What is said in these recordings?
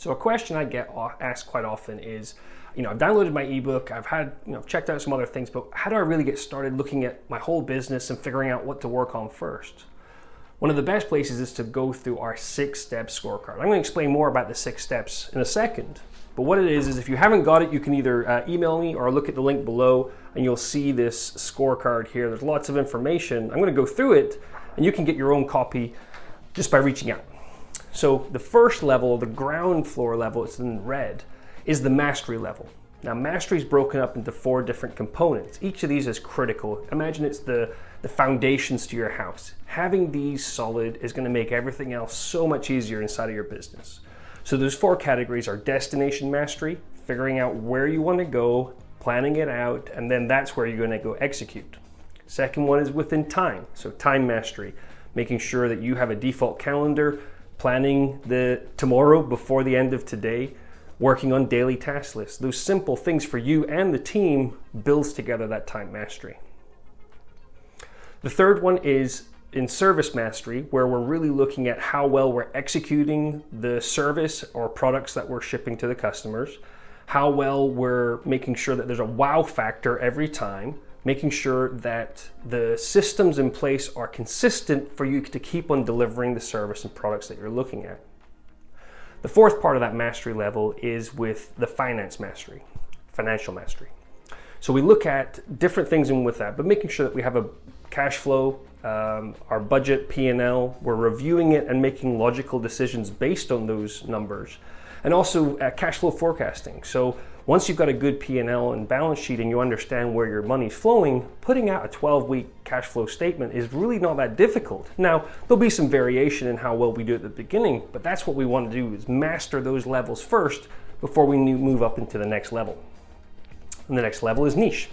So a question I get asked quite often is, I've downloaded my ebook, I've had, checked out some other things, but how do I really get started looking at my whole business and figuring out what to work on first? One of the best places is to go through our 6-step scorecard. I'm going to explain more about the 6 steps in a second, but what it is if you haven't got it, you can either email me or look at the link below and you'll see this scorecard here. There's lots of information. I'm going to go through it and you can get your own copy just by reaching out. So the first level, the ground floor level, it's in red, is the mastery level. Now mastery is broken up into 4 different components. Each of these is critical. Imagine it's the foundations to your house. Having these solid is going to make everything else so much easier inside of your business. So those 4 categories are destination mastery, figuring out where you want to go, planning it out, and then that's where you're going to go execute. Second one is within time. So time mastery, making sure that you have a default calendar, planning the tomorrow before the end of today, working on daily task lists. Those simple things for you and the team builds together that time mastery. The third one is in service mastery, where we're really looking at how well we're executing the service or products that we're shipping to the customers, how well we're making sure that there's a wow factor every time, making sure that the systems in place are consistent for you to keep on delivering the service and products that you're looking at. The fourth part of that mastery level is with the financial mastery. So we look at different things in with that, but making sure that we have a cash flow, our budget, P&L, we're reviewing it and making logical decisions based on those numbers. And also cash flow forecasting. So once you've got a good P&L and balance sheet and you understand where your money's flowing, putting out a 12-week cash flow statement is really not that difficult. Now, there'll be some variation in how well we do at the beginning, but that's what we want to do is master those levels first before we move up into the next level. And the next level is niche.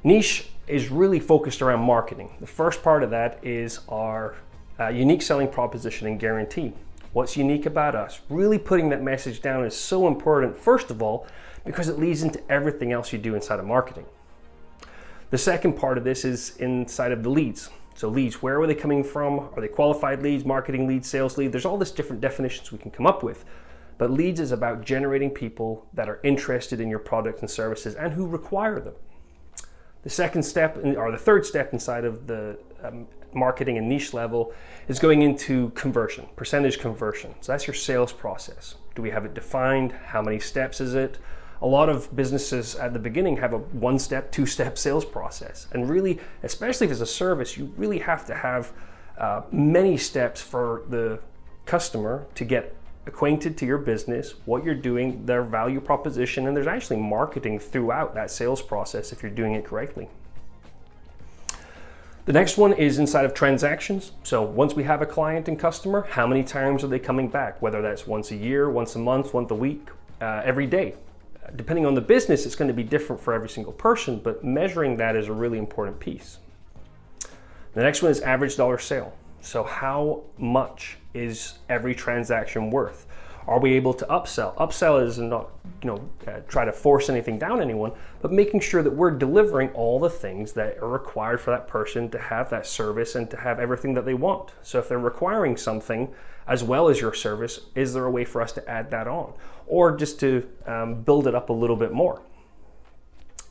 Niche is really focused around marketing. The first part of that is our unique selling proposition and guarantee. What's unique about us? Really putting that message down is so important, first of all, because it leads into everything else you do inside of marketing. The second part of this is inside of the leads. So leads, where are they coming from? Are they qualified leads, marketing leads, sales leads? There's all these different definitions we can come up with. But leads is about generating people that are interested in your products and services and who require them. The second step, or the third step inside of the marketing and niche level is going into conversion, percentage conversion. So that's your sales process. Do we have it defined? How many steps is it? A lot of businesses at the beginning have a 1-step, 2-step sales process. And really, especially if it's a service, you really have to have many steps for the customer to get acquainted to your business, what you're doing, their value proposition, and there's actually marketing throughout that sales process if you're doing it correctly. The next one is inside of transactions. So once we have a client and customer, how many times are they coming back? Whether that's once a year, once a month, once a week, every day. Depending on the business, it's going to be different for every single person, but measuring that is a really important piece. The next one is average dollar sale. So how much is every transaction worth? Are we able to upsell? Upsell is not, try to force anything down anyone, but making sure that we're delivering all the things that are required for that person to have that service and to have everything that they want. So if they're requiring something as well as your service, is there a way for us to add that on? Or just to build it up a little bit more?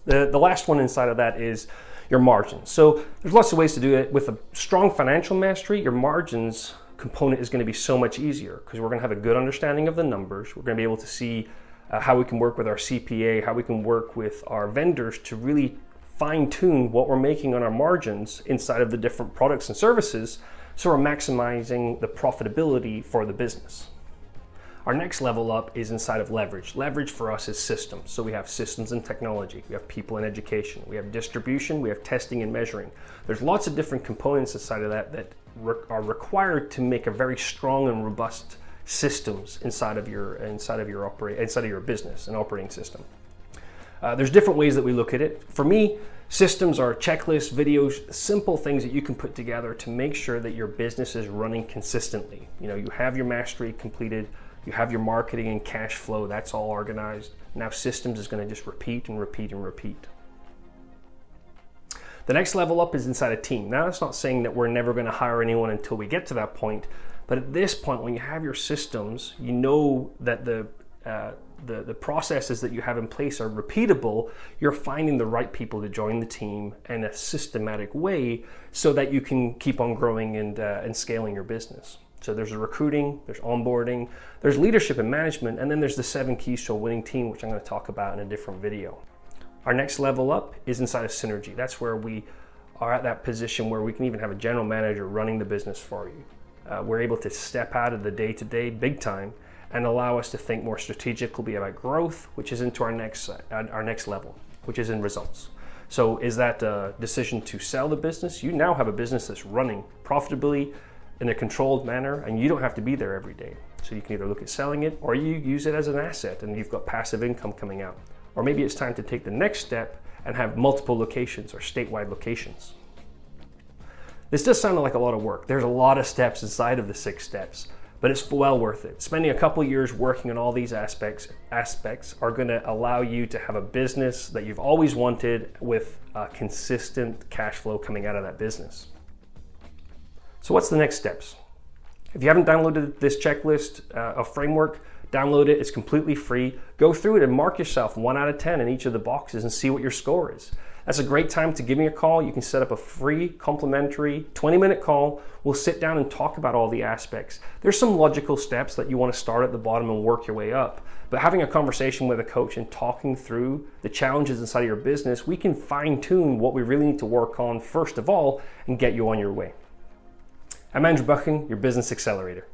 The last one inside of that is your margins. So there's lots of ways to do it. With a strong financial mastery, your margins component is going to be so much easier because we're going to have a good understanding of the numbers. We're going to be able to see how we can work with our CPA, how we can work with our vendors to really fine-tune what we're making on our margins inside of the different products and services, so we're maximizing the profitability for the business. Our next level up is inside of leverage. Leverage for us is systems. So we have systems and technology, we have people and education, we have distribution, we have testing and measuring. There's lots of different components inside of that are required to make a very strong and robust systems inside of your business and operating system. There's different ways that we look at it. For me, systems are checklists, videos, simple things that you can put together to make sure that your business is running consistently. You have your mastery completed, you have your marketing and cash flow, that's all organized. Now systems is going to just repeat and repeat and repeat. The next level up is inside a team. Now that's not saying that we're never going to hire anyone until we get to that point, But at this point, when you have your systems, you know that the processes that you have in place are repeatable. You're finding the right people to join the team in a systematic way so that you can keep on growing and scaling your business. So there's recruiting, there's onboarding, there's leadership and management, and then there's the 7 keys to a winning team, which I'm going to talk about in a different video. Our next level up is inside of synergy. That's where we are at that position where we can even have a general manager running the business for you. We're able to step out of the day-to-day big time and allow us to think more strategically about growth, which is into our next level, which is in results. So is that a decision to sell the business? You now have a business that's running profitably in a controlled manner, and you don't have to be there every day. So you can either look at selling it, or you use it as an asset and you've got passive income coming out. Or maybe it's time to take the next step and have multiple locations or statewide locations. This does sound like a lot of work. There's a lot of steps inside of the 6 steps, but it's well worth it. Spending a couple years working on all these aspects are going to allow you to have a business that you've always wanted with consistent cash flow coming out of that business. So what's the next steps? If you haven't downloaded this checklist of framework, download it. It's completely free. Go through it and mark yourself 1 out of 10 in each of the boxes and see what your score is. That's a great time to give me a call. You can set up a free, complimentary 20-minute call. We'll sit down and talk about all the aspects. There's some logical steps that you want to start at the bottom and work your way up. But having a conversation with a coach and talking through the challenges inside of your business, we can fine-tune what we really need to work on first of all and get you on your way. I'm Andrew Buchan, your Business Accelerator.